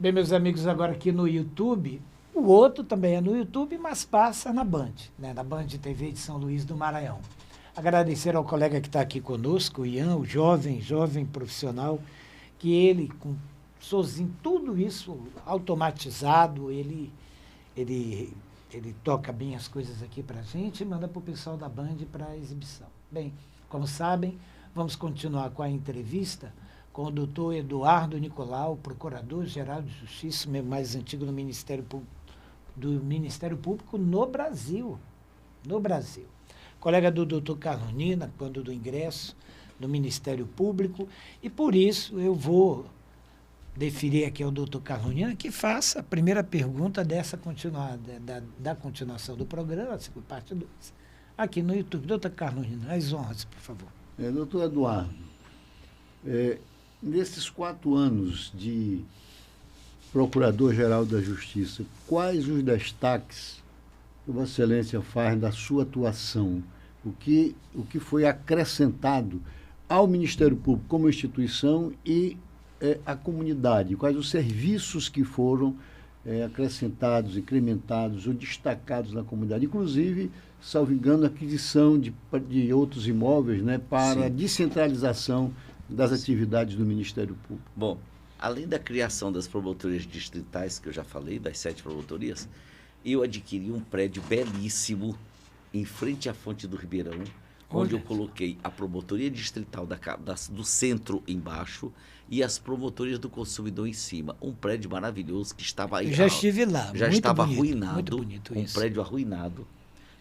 Bem, meus amigos, agora aqui no YouTube, o outro também é no YouTube, mas passa na Band, né? Na Band TV de São Luís do Maranhão. Agradecer ao colega que está aqui conosco, o Ian, o jovem profissional, que ele, com sozinho, tudo isso automatizado, ele toca bem as coisas aqui para a gente e manda para o pessoal da Band para exibição. Bem, como sabem, vamos continuar com a entrevista com o doutor Eduardo Nicolau, procurador-geral de Justiça, o mais antigo do Ministério Público no Brasil. No Brasil. Colega do doutor Carolina, quando do ingresso do Ministério Público, e por isso eu vou deferir aqui ao doutor Carolina que faça a primeira pergunta dessa da continuação do programa, a parte 2, aqui no YouTube. Doutor Carolina, as honras, por favor. Doutor Eduardo, nesses 4 anos de Procurador-Geral da Justiça, quais os destaques que Vossa Excelência faz da sua atuação? O que foi acrescentado ao Ministério Público como instituição e à comunidade? Quais os serviços que foram acrescentados, incrementados ou destacados na comunidade? Inclusive, salvo engano, a aquisição de outros imóveis, né, para a descentralização das atividades do Ministério Público. Bom, além da criação das promotorias distritais, que eu já falei, das 7 promotorias, eu adquiri um prédio belíssimo em frente à Fonte do Ribeirão, onde eu coloquei a promotoria distrital do centro embaixo e as promotorias do consumidor em cima. Um prédio maravilhoso que estava aí. Eu já estive lá. Já estava arruinado. Muito bonito isso. Um prédio arruinado,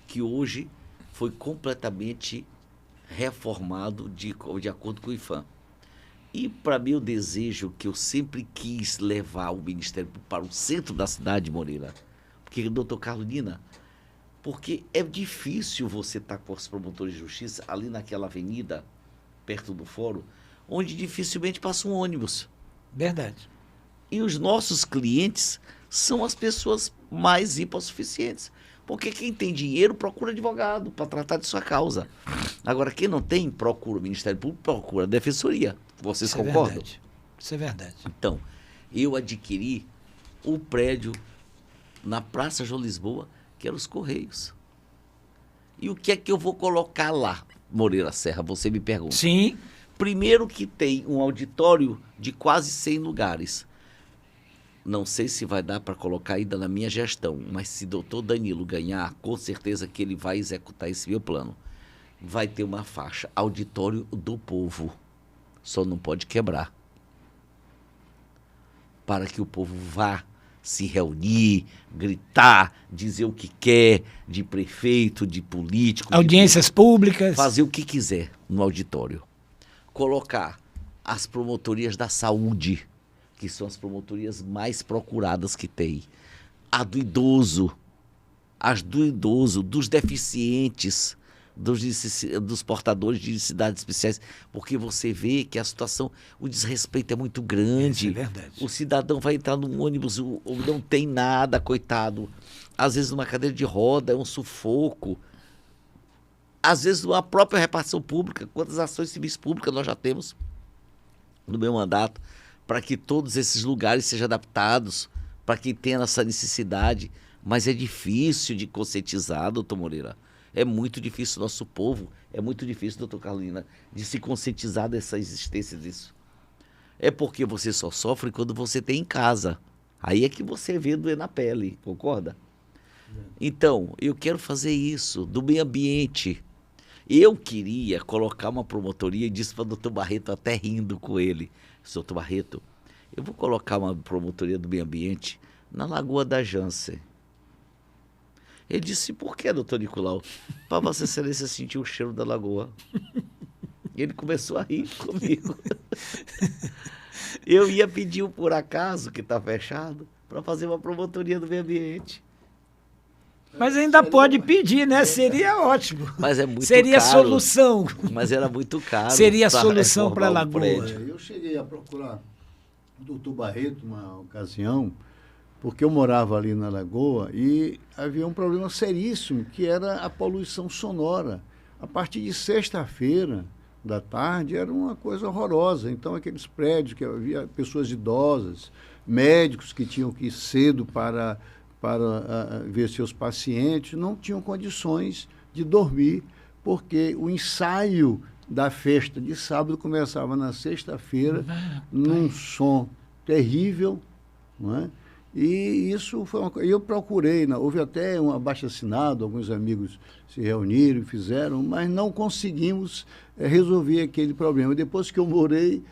que hoje foi completamente reformado de acordo com o IFAM. E, para mim, o desejo que eu sempre quis levar o Ministério para o centro da cidade, Moreira, porque, doutor Carolina, porque é difícil você estar com os promotores de justiça ali naquela avenida, perto do fórum, onde dificilmente passa um ônibus. Verdade. E os nossos clientes são as pessoas mais hipossuficientes. Porque quem tem dinheiro procura advogado para tratar de sua causa. Agora, quem não tem, procura o Ministério Público, procura a Defensoria. Vocês concordam? Verdade. Isso é verdade. Então, eu adquiri o prédio na Praça João Lisboa, que era os Correios. E o que é que eu vou colocar lá, Moreira Serra? Você me pergunta. Sim. Primeiro que tem um auditório de quase 100 lugares. Não sei se vai dar para colocar ainda na minha gestão, mas se doutor Danilo ganhar, com certeza que ele vai executar esse meu plano. Vai ter uma faixa, auditório do povo. Só não pode quebrar. Para que o povo vá se reunir, gritar, dizer o que quer, de prefeito, de político. Audiências públicas. Fazer o que quiser no auditório. Colocar as promotorias da saúde, que são as promotorias mais procuradas que tem. A do idoso, as do idoso, dos deficientes, dos portadores de necessidades especiais, porque você vê que a situação, o desrespeito é muito grande. Isso é verdade. O cidadão vai entrar num ônibus, não tem nada, coitado. Às vezes numa cadeira de roda, é um sufoco. Às vezes a própria repartição pública, quantas ações civis públicas nós já temos no meu mandato, para que todos esses lugares sejam adaptados, para quem tenha essa necessidade. Mas é difícil de conscientizar, doutor Moreira. É muito difícil, nosso povo, é muito difícil, doutor Carolina, de se conscientizar dessa existência disso. É porque você só sofre quando você tem em casa. Aí é que você vê doer na pele, concorda? Então, eu quero fazer isso, do meio ambiente. Eu queria colocar uma promotoria e disse para o doutor Barreto, até rindo com ele, doutor Barreto, eu vou colocar uma promotoria do meio ambiente na Lagoa da Jansen. Ele disse, por que, doutor Nicolau? Para Vossa Excelência sentir o cheiro da lagoa. E ele começou a rir comigo. Eu ia pedir um por acaso, que está fechado, para fazer uma promotoria do meio ambiente. Mas ainda pode pedir, né? Seria ótimo. Mas é muito Seria caro. solução. Mas era muito caro. Seria a solução para a Lagoa. Eu cheguei a procurar o doutor Barreto uma ocasião, porque eu morava ali na Lagoa e havia um problema seríssimo, que era a poluição sonora. A partir de sexta-feira, da tarde era uma coisa horrorosa. Então, aqueles prédios que havia pessoas idosas, médicos que tinham que ir cedo para ver seus pacientes, não tinham condições de dormir, porque o ensaio da festa de sábado começava na sexta-feira, num som terrível, não é? E isso foi uma coisa. Eu procurei, houve até um abaixo-assinado, alguns amigos se reuniram e fizeram, mas não conseguimos resolver aquele problema. Depois que eu morei,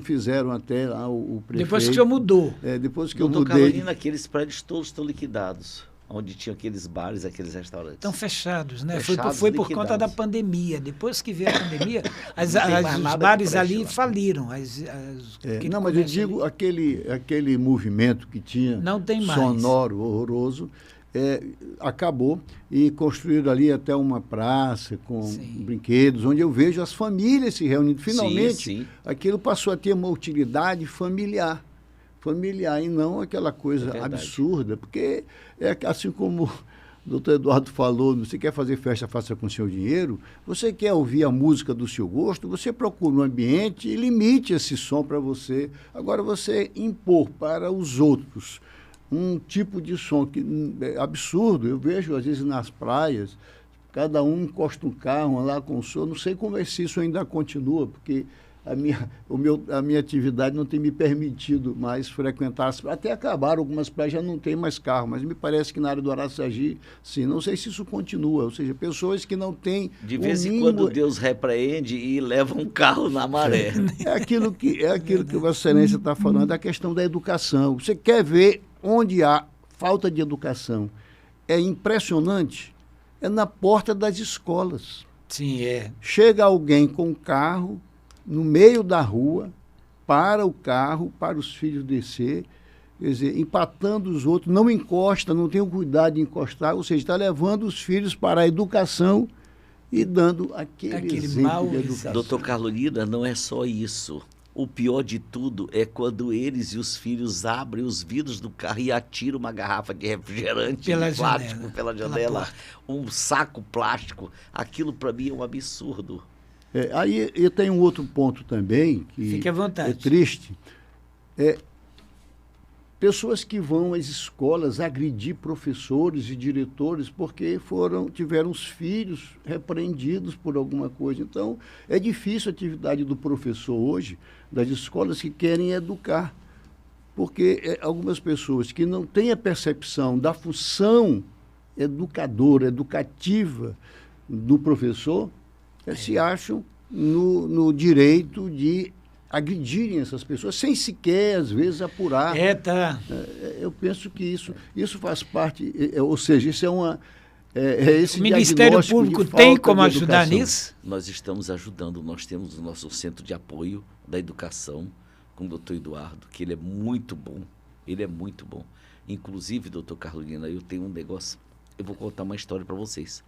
fizeram até lá o prefeito. Depois que o senhor mudou. Depois que eu Doutor mudei. Carolina, aqueles prédios todos estão liquidados, onde tinham aqueles bares, aqueles restaurantes. Estão fechados, né? Fechados, Foi por conta da liquidados. pandemia. Depois que veio a pandemia, mais os nada bares que preste ali lá. faliram. Não, mas eu digo aquele movimento que tinha Não tem mais. sonoro, horroroso, acabou e construíram ali até uma praça com Sim. brinquedos, onde eu vejo as famílias se reunindo. Finalmente, Sim. aquilo passou a ter uma utilidade familiar, e não aquela coisa verdade. absurda, porque assim como o doutor Eduardo falou, você quer fazer festa, faça com seu dinheiro, você quer ouvir a música do seu gosto, você procura um ambiente e limite esse som para você. Agora, você impor para os outros um tipo de som que é absurdo. Eu vejo, às vezes, nas praias, cada um encosta um carro lá com o som. Não sei como se isso ainda continua, porque a minha atividade não tem me permitido mais frequentar as praias. Até acabaram, algumas praias já não tem mais carro, mas me parece que na área do Araçagi, sim. Não sei se isso continua, ou seja, pessoas que não têm... De vez em quando Deus repreende e leva um carro na maré. É aquilo que Vossa Excelência está falando, a questão da educação. Você quer ver onde há falta de educação? É impressionante, é na porta das escolas. Sim, Chega alguém com um carro no meio da rua, para o carro, para os filhos descer, quer dizer, empatando os outros, não encosta, não tem o cuidado de encostar, ou seja, está levando os filhos para a educação e dando aquele exemplo mau de exemplo. educação. Doutor Carolina, não é só isso. O pior de tudo é quando eles e os filhos abrem os vidros do carro e atiram uma garrafa de refrigerante Pela de plástico janela, pela pela janela, porta. um saco plástico. Aquilo para mim é um absurdo. Aí eu tenho um outro ponto também, que Fique à vontade. é triste. Pessoas que vão às escolas agredir professores e diretores porque tiveram os filhos repreendidos por alguma coisa. Então, é difícil a atividade do professor hoje, das escolas que querem educar, porque algumas pessoas que não têm a percepção da função educadora, educativa do professor, se acham no direito de agredirem essas pessoas, sem sequer, às vezes, apurar. Eu penso que isso faz parte, ou seja, isso esse o Ministério Público tem como ajudar nisso? Nós estamos ajudando, nós temos o nosso centro de apoio da educação com o doutor Eduardo, que ele é muito bom, Inclusive, doutor Carolina, eu tenho um negócio, eu vou contar uma história para vocês.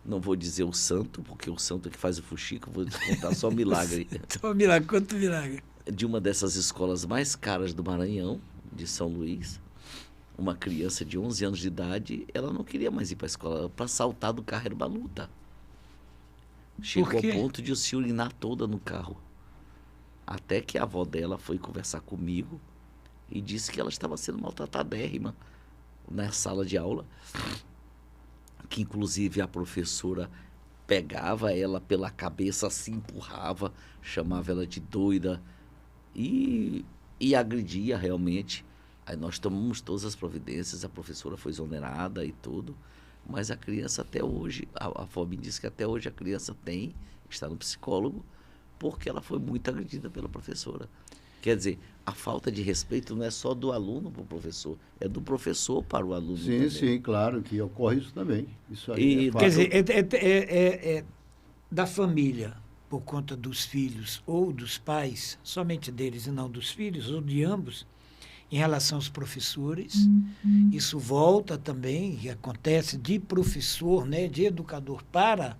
Não vou dizer o santo, porque o santo é que faz o fuxico, vou contar só o milagre. Só milagre, quanto milagre. De uma dessas escolas mais caras do Maranhão, de São Luís, uma criança de 11 anos de idade, ela não queria mais ir para a escola, para saltar do carro era uma luta. Chegou ao ponto de se urinar toda no carro. Até que a avó dela foi conversar comigo e disse que ela estava sendo maltratadérrima na sala de aula, que inclusive a professora pegava ela pela cabeça, assim, empurrava, chamava ela de doida e agredia realmente. Aí nós tomamos todas as providências, a professora foi exonerada e tudo, mas a criança até hoje, a avó me disse que até hoje a criança está no psicólogo, porque ela foi muito agredida pela professora. Quer dizer, a falta de respeito não é só do aluno para o professor, é do professor para o aluno também. Sim, claro, que ocorre isso também. Isso aí Quer dizer, da família, por conta dos filhos ou dos pais, somente deles e não dos filhos, ou de ambos, em relação aos professores. Isso volta também, e acontece de professor, né, de educador para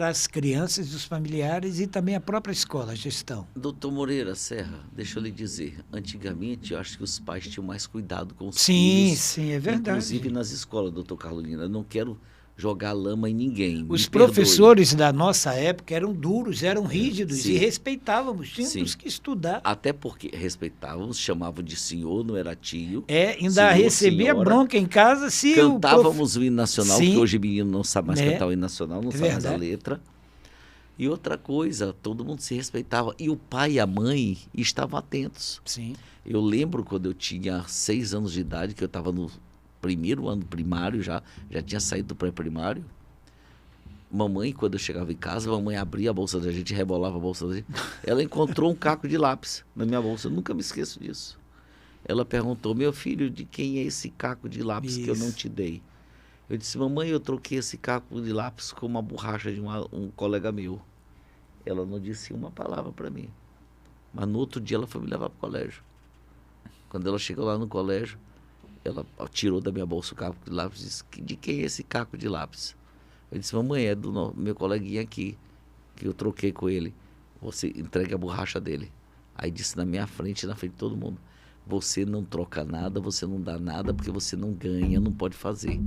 as crianças e os familiares e também a própria escola, a gestão. Doutor Moreira Serra, deixa eu lhe dizer, antigamente eu acho que os pais tinham mais cuidado com os filhos. Sim, é verdade. Inclusive nas escolas, doutor Carolina. Eu não quero jogar lama em ninguém. Os Me perdoe. professores da nossa época eram duros, eram rígidos Sim. e respeitávamos, tínhamos Sim. que estudar. Até porque respeitávamos, chamavam de senhor, não era tio. Ainda Senhor, recebia senhora. bronca em casa se Cantávamos o hino nacional, Sim. que hoje o menino não sabe mais Né? cantar o hino nacional, não É sabe mais a verdade. letra. E outra coisa, todo mundo se respeitava. E o pai e a mãe estavam atentos. Sim. Eu lembro quando eu tinha 6 anos de idade, que eu estava no primeiro ano primário já tinha saído do pré-primário. Mamãe, quando eu chegava em casa, mamãe abria a bolsa da gente, rebolava a bolsa da gente. Ela encontrou um caco de lápis na minha bolsa. Eu nunca me esqueço disso. Ela perguntou: meu filho, de quem é esse caco de lápis que eu não Isso. te dei? Eu disse: mamãe, eu troquei esse caco de lápis com uma borracha de um colega meu. Ela não disse uma palavra para mim. Mas no outro dia ela foi me levar para o colégio. Quando ela chegou lá no colégio, ela tirou da minha bolsa o caco de lápis e disse: de quem é esse caco de lápis? Eu disse: mamãe, é do meu coleguinha aqui, que eu troquei com ele. Você entrega a borracha dele. Aí disse na minha frente, na frente de todo mundo: você não troca nada, você não dá nada, porque você não ganha, não pode fazer.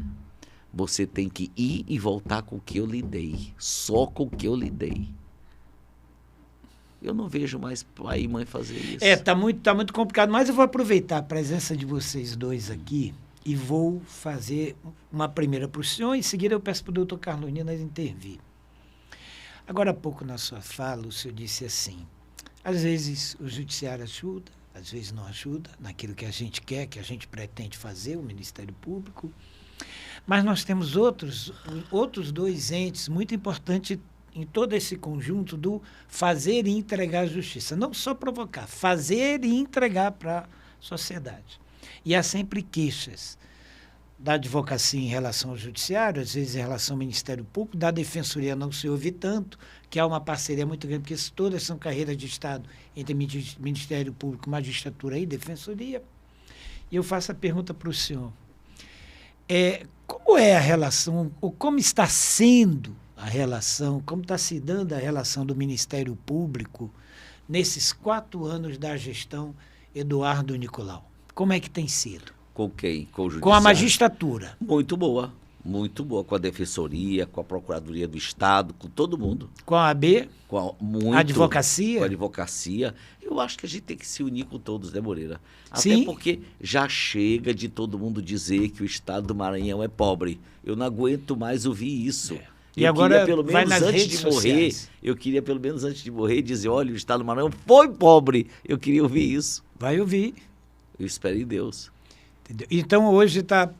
Você tem que ir e voltar com o que eu lhe dei. Só com o que eu lhe dei. Eu não vejo mais pai e mãe fazer isso. Tá muito complicado, mas eu vou aproveitar a presença de vocês dois aqui e vou fazer uma primeira para o senhor, em seguida eu peço para o doutor Carlonina intervir. Agora há pouco, na sua fala, o senhor disse assim: às vezes o judiciário ajuda, às vezes não ajuda, naquilo que a gente quer, que a gente pretende fazer, o Ministério Público, mas nós temos outros dois entes muito importantes em todo esse conjunto do fazer e entregar a justiça. Não só provocar, fazer e entregar para a sociedade. E há sempre queixas da advocacia em relação ao judiciário, às vezes em relação ao Ministério Público, da Defensoria não se ouve tanto, que há uma parceria muito grande, porque todas são carreiras de Estado entre Ministério Público, Magistratura e Defensoria. E eu faço a pergunta para o senhor. Como é a relação, ou como está sendo a relação, como está se dando a relação do Ministério Público nesses 4 anos da gestão Eduardo Nicolau? Como é que tem sido? Com quem? Com o judiciário? Com a magistratura. Muito boa. Muito boa. Com a Defensoria, com a Procuradoria do Estado, com todo mundo. Com a AB? Com a Advocacia? Com a advocacia. Eu acho que a gente tem que se unir com todos, né, Moreira? Até Sim. porque já chega de todo mundo dizer que o Estado do Maranhão é pobre. Eu não aguento mais ouvir isso. E agora queria, pelo vai menos nas antes redes de morrer, sociais. eu queria pelo menos antes de morrer dizer: olha, o Estado do Maranhão foi pobre. Eu queria ouvir isso. Vai ouvir. Eu espero em Deus. Entendeu? Então hoje está...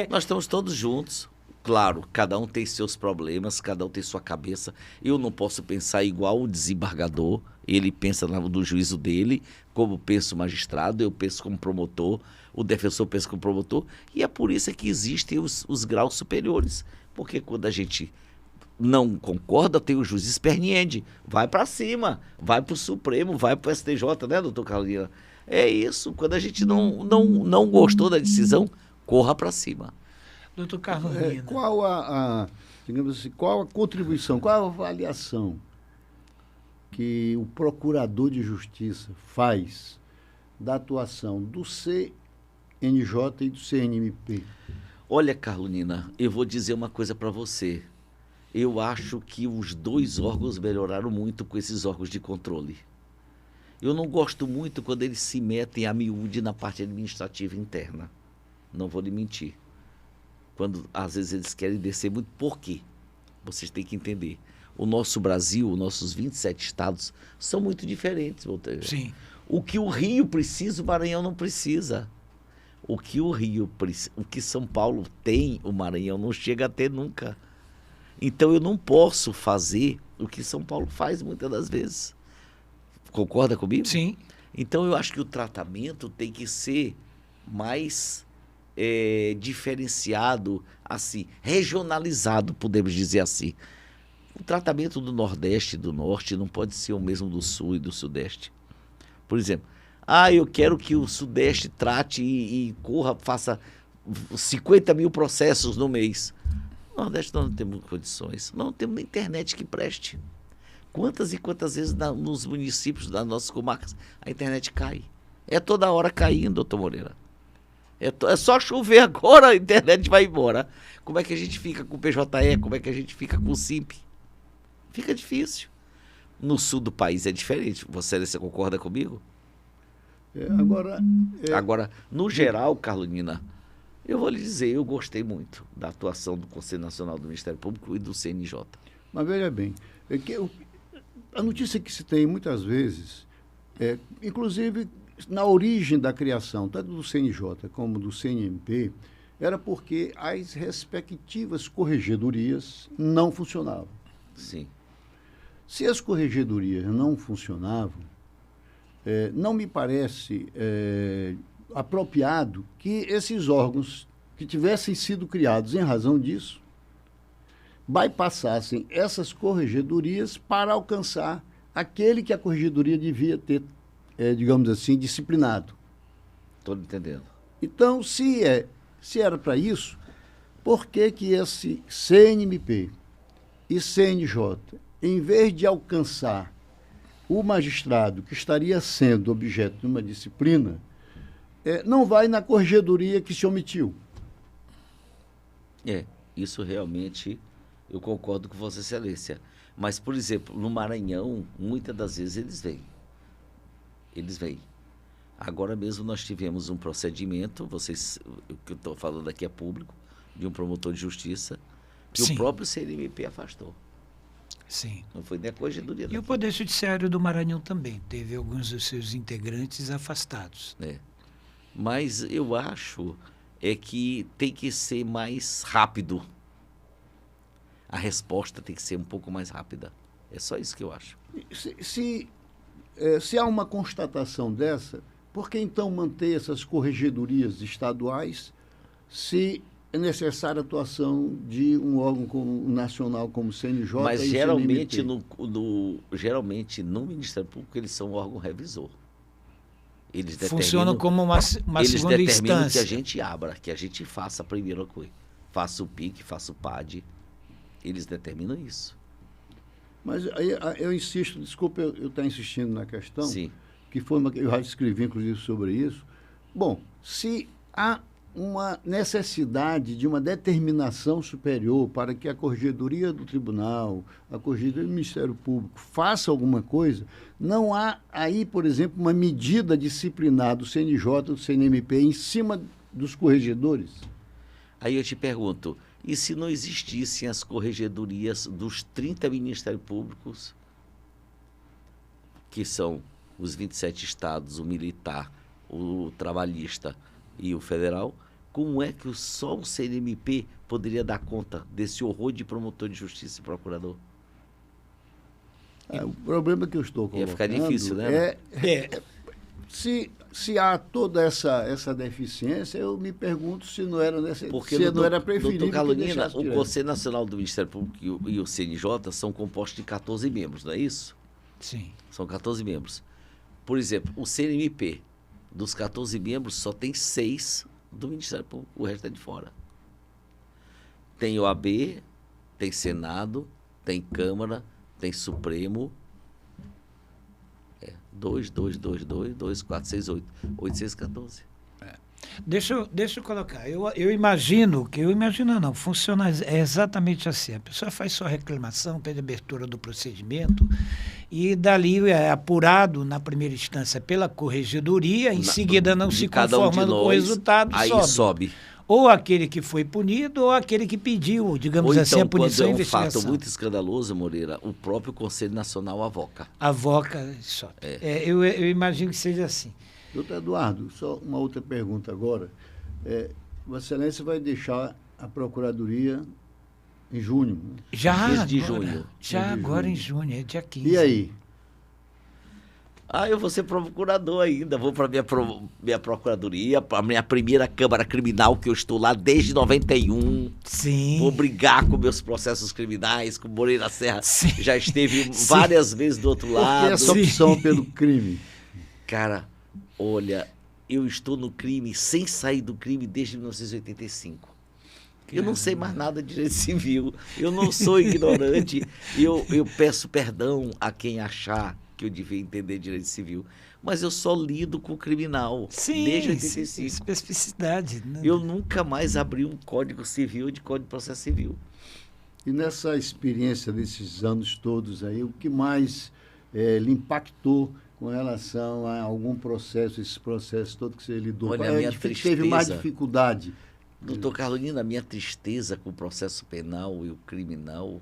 Nós estamos todos juntos. Claro, cada um tem seus problemas, cada um tem sua cabeça. Eu não posso pensar igual o desembargador. Ele pensa no juízo dele, como pensa o magistrado, eu penso como promotor, o defensor pensa como promotor. E é por isso que existem os graus superiores. Porque quando a gente não concorda, tem o juiz esperneende. Vai para cima, vai para o Supremo, vai para o STJ, né, doutor Carolina? É isso. Quando a gente não gostou da decisão, corra para cima. Doutor Carlonina. Digamos assim, qual a contribuição, qual a avaliação que o procurador de justiça faz da atuação do CNJ e do CNMP? Olha, Carolina, eu vou dizer uma coisa para você. Eu acho que os 2 órgãos melhoraram muito com esses órgãos de controle. Eu não gosto muito quando eles se metem a miúde na parte administrativa interna. Não vou lhe mentir. Quando, às vezes, eles querem descer muito. Por quê? Vocês têm que entender. O nosso Brasil, os nossos 27 estados, são muito diferentes, Walter. Sim. O que o Rio precisa, o Maranhão não precisa. O que São Paulo tem, o Maranhão não chega a ter nunca. Então, eu não posso fazer o que São Paulo faz muitas das vezes. Concorda comigo? Sim. Então, eu acho que o tratamento tem que ser mais diferenciado, assim, regionalizado, podemos dizer assim. O tratamento do Nordeste e do Norte não pode ser o mesmo do Sul e do Sudeste. Por exemplo, eu quero que o Sudeste trate e corra, faça 50 mil processos no mês. No Nordeste nós não temos condições, nós não temos nem internet que preste. Quantas e quantas vezes nos municípios das nossas comarcas a internet cai? É toda hora caindo, doutor Moreira. É só chover agora, a internet vai embora. Como é que a gente fica com o PJE? Como é que a gente fica com o Simp? Fica difícil. No sul do país é diferente. Você concorda comigo? Agora, no geral, Carolina, eu vou lhe dizer, eu gostei muito da atuação do Conselho Nacional do Ministério Público e do CNJ. Mas veja bem, a notícia que se tem muitas vezes, inclusive na origem da criação, tanto do CNJ como do CNMP, era porque as respectivas corregedorias não funcionavam. Sim. Se as corregedorias não funcionavam, não me parece apropriado que esses órgãos que tivessem sido criados em razão disso bypassassem essas corregedorias para alcançar aquele que a corregedoria devia ter, digamos assim, disciplinado. Estou entendendo. Então, se era para isso, por que esse CNMP e CNJ, em vez de alcançar o magistrado que estaria sendo objeto de uma disciplina, não vai na corregedoria que se omitiu? Isso realmente eu concordo com Vossa Excelência. Mas, por exemplo, no Maranhão, muitas das vezes eles vêm. Agora mesmo nós tivemos um procedimento, o que eu estou falando aqui é público, de um promotor de justiça, que Sim. o próprio CNMP afastou. Sim. Não foi nem a corregedoria. E o Poder Judiciário do Maranhão também teve alguns dos seus integrantes afastados. Mas eu acho que tem que ser mais rápido. A resposta tem que ser um pouco mais rápida. É só isso que eu acho. Se há uma constatação dessa, por que então manter essas corregedorias estaduais se é necessária a atuação de um órgão nacional como o CNJ? Mas e geralmente CNMP? geralmente no Ministério Público eles são um órgão revisor. Eles Funcionam como uma segunda determinam instância. que a gente abra, que a gente faça a primeira coisa. Faça o PIC, faça o PAD. Eles determinam isso. Mas aí eu insisto, desculpa eu estar insistindo na questão, Sim. que eu já escrevi inclusive sobre isso. Bom, se há uma necessidade de uma determinação superior para que a Corregedoria do Tribunal, a Corregedoria do Ministério Público faça alguma coisa, não há aí, por exemplo, uma medida disciplinar do CNJ, do CNMP em cima dos corregedores? Aí eu te pergunto, e se não existissem as corregedorias dos 30 Ministérios Públicos, que são os 27 estados, o militar, o trabalhista e o federal, como é que só o CNMP poderia dar conta desse horror de promotor de justiça e procurador? O problema que eu estou colocando Ia ficar difícil, né? Se há toda essa deficiência, eu me pergunto se não era Porque não era preferível doutor que Carolina, deixasse o direto. Conselho Nacional do Ministério Público e o CNJ são compostos de 14 membros, não é isso? Sim. São 14 membros. Por exemplo, o CNMP, dos 14 membros, só tem 6 do Ministério Público, o resto é de fora. Tem OAB, tem Senado, tem Câmara, tem Supremo. 2, 4, 6, 8. 8, 6, 14. Deixa eu colocar. Eu imagino não, funciona exatamente assim. A pessoa faz sua reclamação, pede abertura do procedimento e dali é apurado na primeira instância pela corregedoria, em seguida não se conformando com o resultado, aí sobe. Ou aquele que foi punido ou aquele que pediu, digamos ou assim, então, a punição e quando é um investigação. fato muito escandaloso, Moreira, o próprio Conselho Nacional avoca. Avoca e sobe. Eu imagino que seja assim. Doutor Eduardo, só uma outra pergunta agora. Vossa Excelência vai deixar a Procuradoria em junho, né? Já Mês de agora, junho. Já Mês de agora junho. em junho, é dia 15. E aí? Eu vou ser procurador ainda, vou para minha procuradoria, para a minha primeira Câmara Criminal, que eu estou lá desde 91. Sim. Vou brigar com meus processos criminais, com Moreira Serra. Sim. Já esteve Sim. várias vezes do outro Por que lado. essa opção pelo crime? Cara, olha, eu estou no crime sem sair do crime desde 1985. Eu não sei mais nada de direito civil, eu não sou ignorante, eu peço perdão a quem achar que eu devia entender direito civil, mas eu só lido com o criminal. Sim, desde sim, 85. especificidade. Né? Eu nunca mais abri um código civil de código de processo civil. E nessa experiência desses anos todos aí, o que mais lhe impactou com relação a algum processo, esse processo todo que você lidou? Olha, a minha Teve mais tristeza. dificuldade? Doutor Carolina, a minha tristeza com o processo penal e o criminal,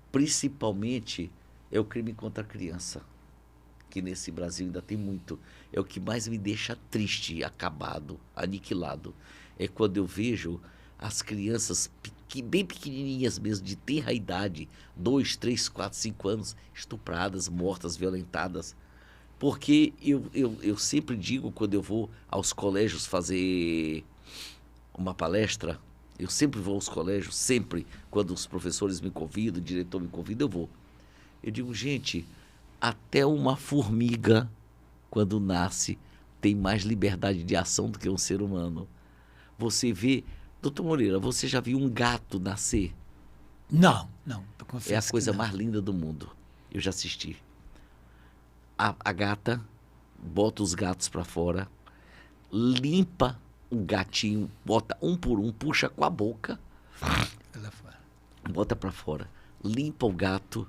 principalmente, é o crime contra a criança, que nesse Brasil ainda tem muito. É o que mais me deixa triste, acabado, aniquilado. É quando eu vejo as crianças bem pequenininhas mesmo, de tenra idade, 2, 3, 4, 5 anos, estupradas, mortas, violentadas. Porque eu sempre digo, quando eu vou aos colégios fazer uma palestra, eu sempre vou aos colégios, sempre, quando os professores me convidam, o diretor me convida, eu vou. Eu digo, gente, até uma formiga, quando nasce, tem mais liberdade de ação do que um ser humano. Você vê... Doutor Moreira, você já viu um gato nascer? Não. É a coisa mais linda do mundo. Eu já assisti. A gata bota os gatos para fora, limpa o gatinho, bota um por um, puxa com a boca, bota para fora, limpa o gato,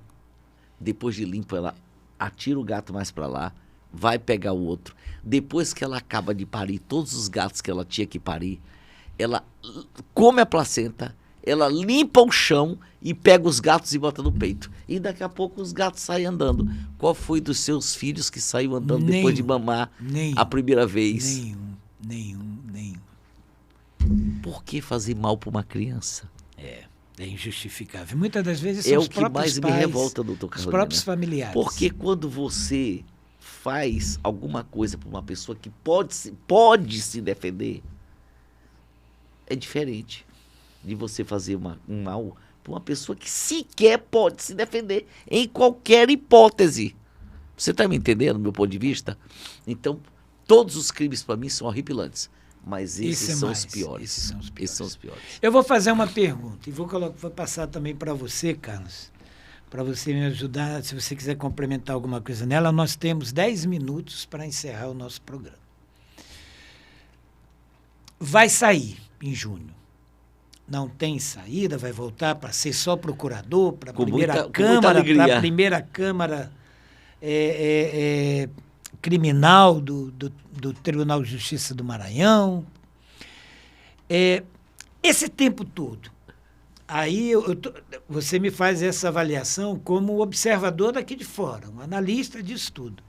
depois de limpa ela atira o gato mais para lá, vai pegar o outro. Depois que ela acaba de parir todos os gatos que ela tinha que parir, ela come a placenta, ela limpa o chão e pega os gatos e bota no peito. E daqui a pouco os gatos saem andando. Qual foi dos seus filhos que saiu andando depois de mamar a primeira vez? Nenhum. Por que fazer mal para uma criança? É injustificável. Muitas das vezes É são o os que próprios mais pais, me revolta, doutor os Carolina. próprios familiares. Porque quando você faz alguma coisa para uma pessoa que pode se defender, é diferente de você fazer um mal para uma pessoa que sequer pode se defender em qualquer hipótese. Você está me entendendo, do meu ponto de vista? Então, todos os crimes para mim são horripilantes, mas esses são os piores. Esses são os piores. Eu vou fazer uma pergunta e vou passar também para você, Carlos, para você me ajudar, se você quiser complementar alguma coisa nela. Nós temos 10 minutos para encerrar o nosso programa. Vai sair em junho. Não tem saída, vai voltar para ser só procurador, para a primeira Câmara, para a primeira Câmara criminal do Tribunal de Justiça do Maranhão. Esse tempo todo, aí você me faz essa avaliação como observador daqui de fora, um analista disso tudo.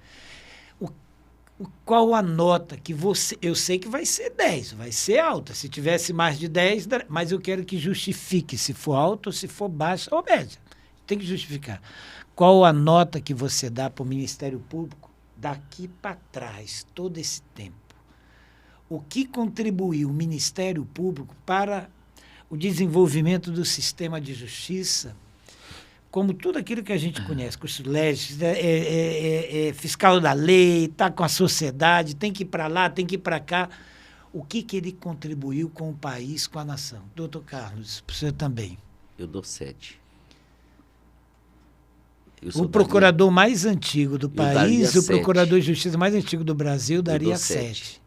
Qual a nota que você... Eu sei que vai ser 10, vai ser alta. Se tivesse mais de 10, mas eu quero que justifique se for alta ou se for baixa ou média. Tem que justificar. Qual a nota que você dá para o Ministério Público daqui para trás, todo esse tempo? O que contribuiu o Ministério Público para o desenvolvimento do sistema de justiça, como tudo aquilo que a gente conhece, curso legis, fiscal da lei, está com a sociedade, tem que ir para lá, tem que ir para cá. O que ele contribuiu com o país, com a nação? Doutor Carlos, para você também. Eu dou 7. O procurador mais antigo do país, o procurador de justiça mais antigo do Brasil, daria 7.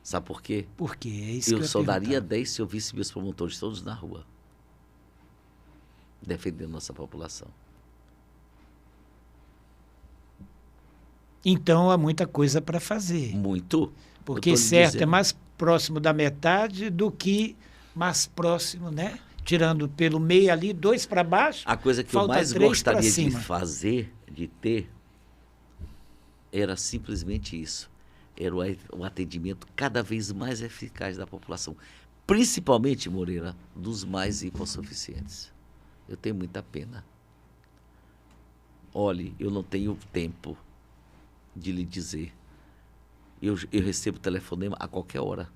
Sabe por quê? Por quê? É isso que eu só daria 10 se eu visse meus promotores todos na rua, defendendo nossa população. Então há muita coisa para fazer. Muito. Porque certo é mais próximo da metade do que mais próximo, né? Tirando pelo meio ali, 2 para baixo. A coisa que eu mais gostaria de fazer, de ter, era simplesmente isso. Era o atendimento cada vez mais eficaz da população. Principalmente, Moreira, dos mais hipossuficientes. Eu tenho muita pena. Olhe, eu não tenho tempo de lhe dizer. Eu recebo telefonema a qualquer hora.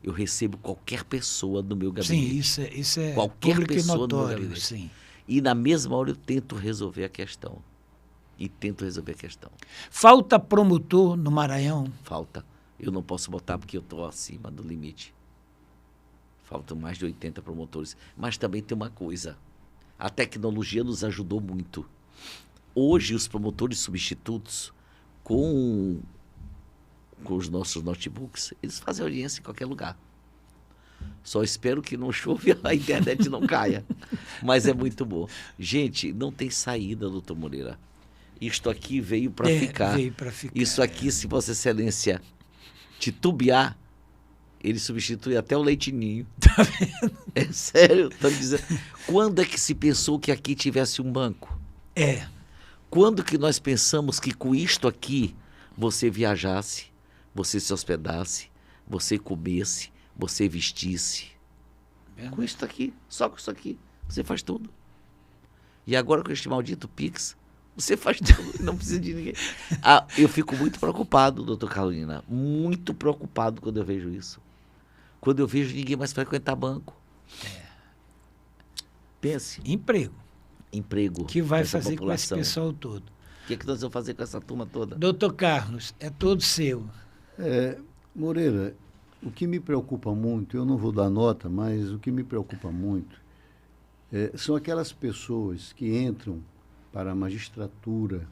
Eu recebo qualquer pessoa no meu gabinete. Sim, isso é qualquer público pessoa e notório, no meu gabinete. Sim. E na mesma hora eu tento resolver a questão. Falta promotor no Maranhão? Falta. Eu não posso botar porque eu estou acima do limite. Faltam mais de 80 promotores. Mas também tem uma coisa. A tecnologia nos ajudou muito. Hoje, os promotores substitutos, com com os nossos notebooks, eles fazem audiência em qualquer lugar. Só espero que não chova e a internet não caia. Mas é muito bom. Gente, não tem saída, doutor Moreira. Isto aqui veio para ficar. Veio para ficar. Isso aqui, se Vossa Excelência titubear, ele substitui até o leitinho. Tá vendo? É sério, tô dizendo. Quando é que se pensou que aqui tivesse um banco? É. Quando que nós pensamos que com isto aqui você viajasse, você se hospedasse, você comesse, você vestisse? Com isso aqui, só com isso aqui, você faz tudo. E agora com este maldito Pix, você faz tudo, não precisa de ninguém. Eu fico muito preocupado, doutor Carolina, muito preocupado quando eu vejo isso. Quando eu vejo ninguém mais frequentar banco. Pense. Emprego. Que vai dessa fazer população. com esse pessoal todo. O que é que nós vamos fazer com essa turma toda? Doutor Carlos, é todo seu. Moreira, o que me preocupa muito, eu não vou dar nota, mas o que me preocupa muito são aquelas pessoas que entram para a magistratura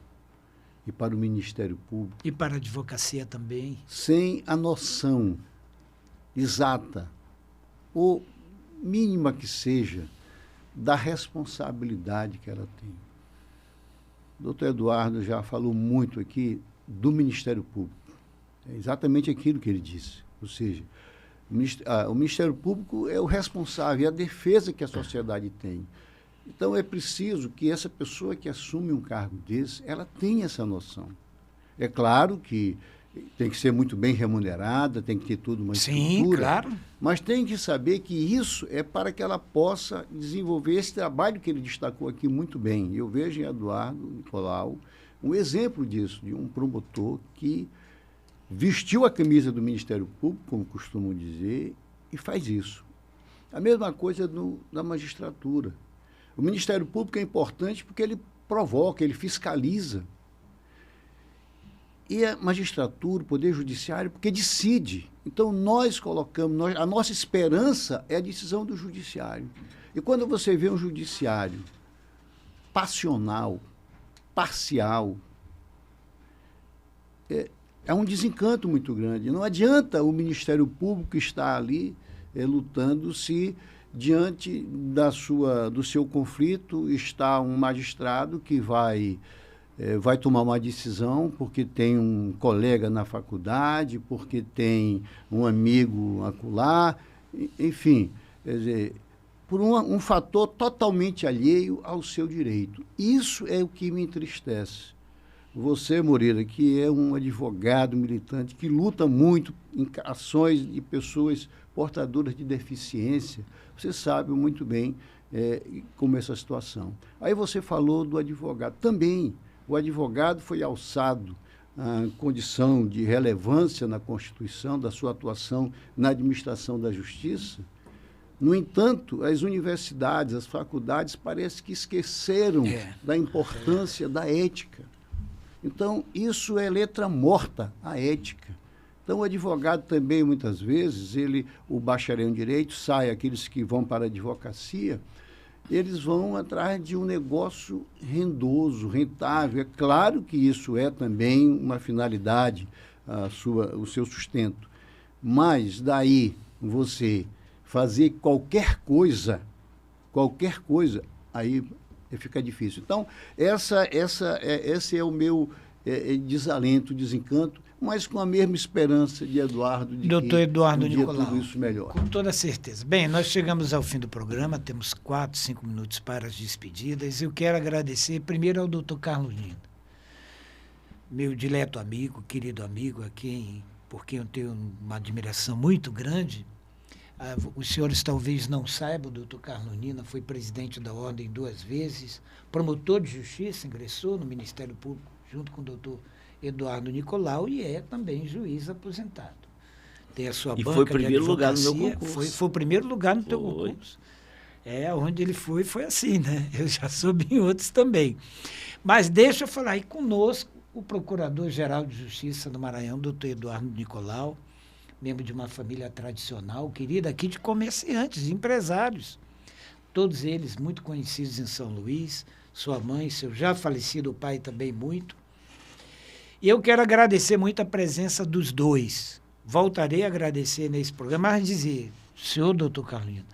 e para o Ministério Público. E para a advocacia também. Sem a noção exata, ou mínima que seja, da responsabilidade que ela tem. O doutor Eduardo já falou muito aqui do Ministério Público. É exatamente aquilo que ele disse. Ou seja, o Ministério Público é o responsável, é a defesa que a sociedade tem. Então, é preciso que essa pessoa que assume um cargo desse, ela tenha essa noção. É claro que tem que ser muito bem remunerada, tem que ter tudo uma estrutura. Sim, claro. Mas tem que saber que isso é para que ela possa desenvolver esse trabalho que ele destacou aqui muito bem. Eu vejo em Eduardo Nicolau um exemplo disso, de um promotor que vestiu a camisa do Ministério Público, como costumam dizer, e faz isso. A mesma coisa da magistratura. O Ministério Público é importante porque ele provoca, ele fiscaliza. E a magistratura, o Poder Judiciário, porque decide. Então, nós colocamos, a nossa esperança é a decisão do Judiciário. E quando você vê um Judiciário passional, parcial, é um desencanto muito grande. Não adianta o Ministério Público estar ali lutando se diante do seu conflito está um magistrado que vai tomar uma decisão porque tem um colega na faculdade, porque tem um amigo acolá, enfim, quer dizer, por um fator totalmente alheio ao seu direito. Isso é o que me entristece. Você, Moreira, que é um advogado militante, que luta muito em ações de pessoas portadoras de deficiência, você sabe muito bem como é essa situação. Aí você falou do advogado. Também, o advogado foi alçado à condição de relevância na Constituição, da sua atuação na administração da justiça. No entanto, as universidades, as faculdades, parece que esqueceram da importância da ética. Então, isso é letra morta, a ética. Então, o advogado também, muitas vezes, o bacharel em direito, aqueles que vão para a advocacia, eles vão atrás de um negócio rendoso, rentável. É claro que isso é também uma finalidade, o seu sustento. Mas, daí, você fazer qualquer coisa, aí fica difícil. Então, esse é o meu desalento, desencanto, mas com a mesma esperança de Eduardo, de Doutor Eduardo Nicolau, tudo isso melhor. Com toda certeza. Bem, nós chegamos ao fim do programa, temos 4, 5 minutos para as despedidas. Eu quero agradecer primeiro ao doutor Carlos Nino, meu dileto amigo, querido amigo, por quem eu tenho uma admiração muito grande. Os senhores talvez não saibam, o doutor Carlos Nina foi presidente da Ordem 2 vezes, promotor de justiça, ingressou no Ministério Público junto com o doutor Eduardo Nicolau e é também juiz aposentado. Tem a sua banca de foi o primeiro lugar no meu advocacia. concurso. Foi o primeiro lugar no teu concurso. Onde ele foi assim, né? Eu já soube em outros também. Mas deixa eu falar aí conosco o Procurador-Geral de Justiça do Maranhão, doutor Eduardo Nicolau, membro de uma família tradicional, querida aqui de comerciantes, de empresários, todos eles muito conhecidos em São Luís, sua mãe, seu já falecido pai também muito. E eu quero agradecer muito a presença dos dois. Voltarei a agradecer nesse programa, mas dizer, senhor doutor Carlino,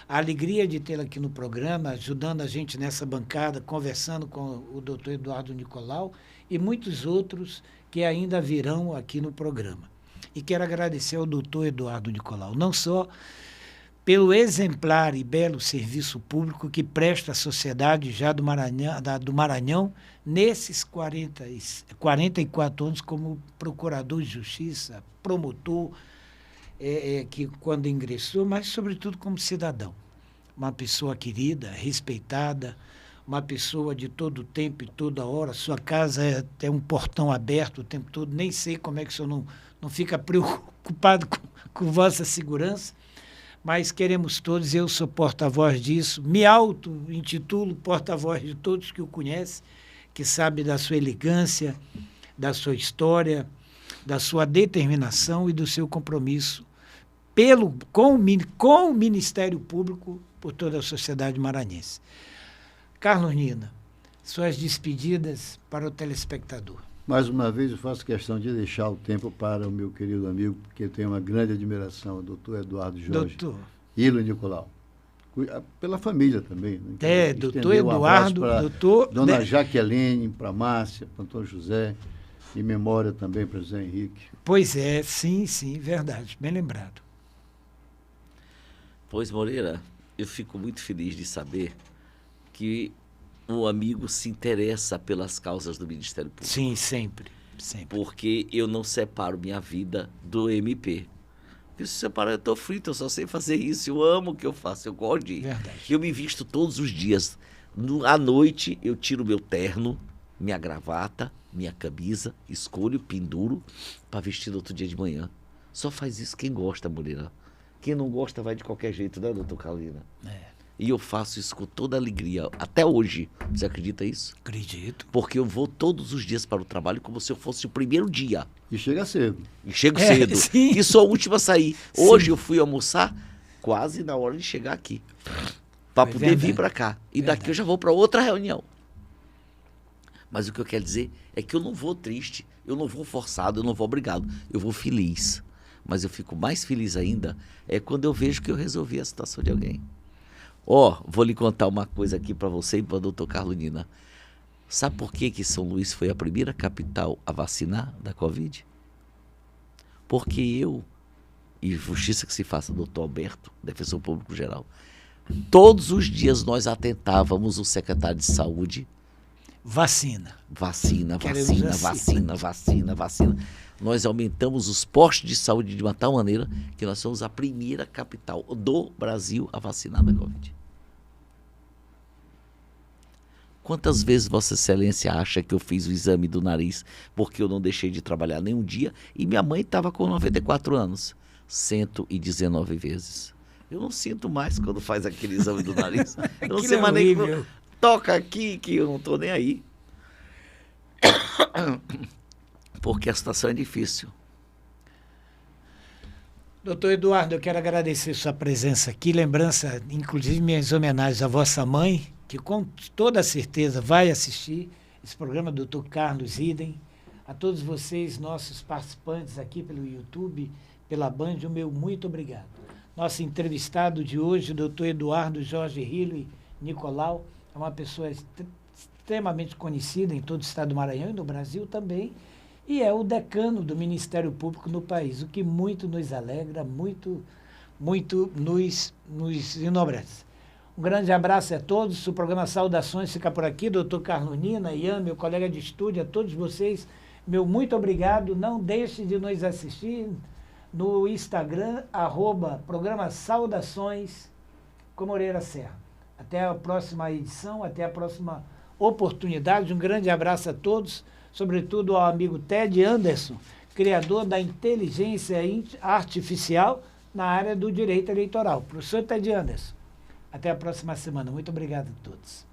a alegria de tê-lo aqui no programa, ajudando a gente nessa bancada, conversando com o doutor Eduardo Nicolau e muitos outros que ainda virão aqui no programa. E quero agradecer ao doutor Eduardo Nicolau, não só pelo exemplar e belo serviço público que presta à sociedade já do Maranhão nesses 44 anos como procurador de justiça, promotor, que quando ingressou, mas sobretudo como cidadão. Uma pessoa querida, respeitada, uma pessoa de todo tempo e toda hora. Sua casa é um portão aberto o tempo todo, nem sei como é que o senhor não fica preocupado com vossa segurança, mas queremos todos, eu sou porta-voz disso, me auto-intitulo porta-voz de todos que o conhecem, que sabe da sua elegância, da sua história, da sua determinação e do seu compromisso com o Ministério Público por toda a sociedade maranhense. Carlos Nina, suas despedidas para o telespectador. Mais uma vez eu faço questão de deixar o tempo para o meu querido amigo, porque eu tenho uma grande admiração, o doutor Eduardo Jorge Hilo Nicolau. Pela família também. Né? Doutor Eduardo, Dona Jaqueline, para Márcia, para Antônio José, em memória também para José Henrique. Pois é, sim, verdade, bem lembrado. Pois, Moreira, eu fico muito feliz de saber que o amigo se interessa pelas causas do Ministério Público. Sim, sempre. Porque eu não separo minha vida do MP. Porque se separar, eu estou frito, eu só sei fazer isso. Eu amo o que eu faço, eu gosto de ir. Verdade. Eu me visto todos os dias. À noite, eu tiro meu terno, minha gravata, minha camisa, escolho, penduro, para vestir no outro dia de manhã. Só faz isso quem gosta, Moreira. Quem não gosta vai de qualquer jeito, né, doutor Carlina? E eu faço isso com toda alegria, até hoje. Você acredita isso? Acredito. Porque eu vou todos os dias para o trabalho como se eu fosse o primeiro dia. E chega cedo. E chego cedo. Sim. E sou a última a sair. Sim. Hoje eu fui almoçar quase na hora de chegar aqui. Para poder vir para cá. E daqui eu já vou para outra reunião. Mas o que eu quero dizer é que eu não vou triste, eu não vou forçado, eu não vou obrigado. Eu vou feliz. Mas eu fico mais feliz ainda quando eu vejo que eu resolvi a situação de alguém. Vou lhe contar uma coisa aqui para você e para o doutor Carlos Nina. Sabe por que São Luís foi a primeira capital a vacinar da Covid? Porque eu, e justiça que se faça, doutor Alberto, defensor público geral, todos os dias nós atentávamos o secretário de saúde. Vacina. Nós aumentamos os postos de saúde de uma tal maneira que nós somos a primeira capital do Brasil a vacinar da Covid. Quantas vezes Vossa Excelência acha que eu fiz o exame do nariz porque eu não deixei de trabalhar nenhum dia e minha mãe estava com 94 anos? 119 vezes. Eu não sinto mais quando faz aquele exame do nariz. Eu não sei mais nem como toca aqui que eu não estou nem aí. Porque a situação é difícil. Doutor Eduardo, eu quero agradecer sua presença aqui, lembrança, inclusive minhas homenagens à vossa mãe, que com toda certeza vai assistir esse programa, doutor Carlos Idem, a todos vocês, nossos participantes aqui pelo YouTube, pela Band, o meu muito obrigado. Nosso entrevistado de hoje, doutor Eduardo Jorge Hilo Nicolau, é uma pessoa extremamente conhecida em todo o estado do Maranhão e no Brasil também, e é o decano do Ministério Público no país, o que muito nos alegra, muito nos enobrece. Um grande abraço a todos, o programa Saudações fica por aqui, doutor Carlos Nina, Ian, meu colega de estúdio, a todos vocês, meu muito obrigado, não deixe de nos assistir no Instagram, @programa Saudações com Moreira Serra. Até a próxima edição, até a próxima oportunidade. Um grande abraço a todos, sobretudo ao amigo Ted Anderson, criador da inteligência artificial na área do direito eleitoral. Professor Ted Anderson, até a próxima semana. Muito obrigado a todos.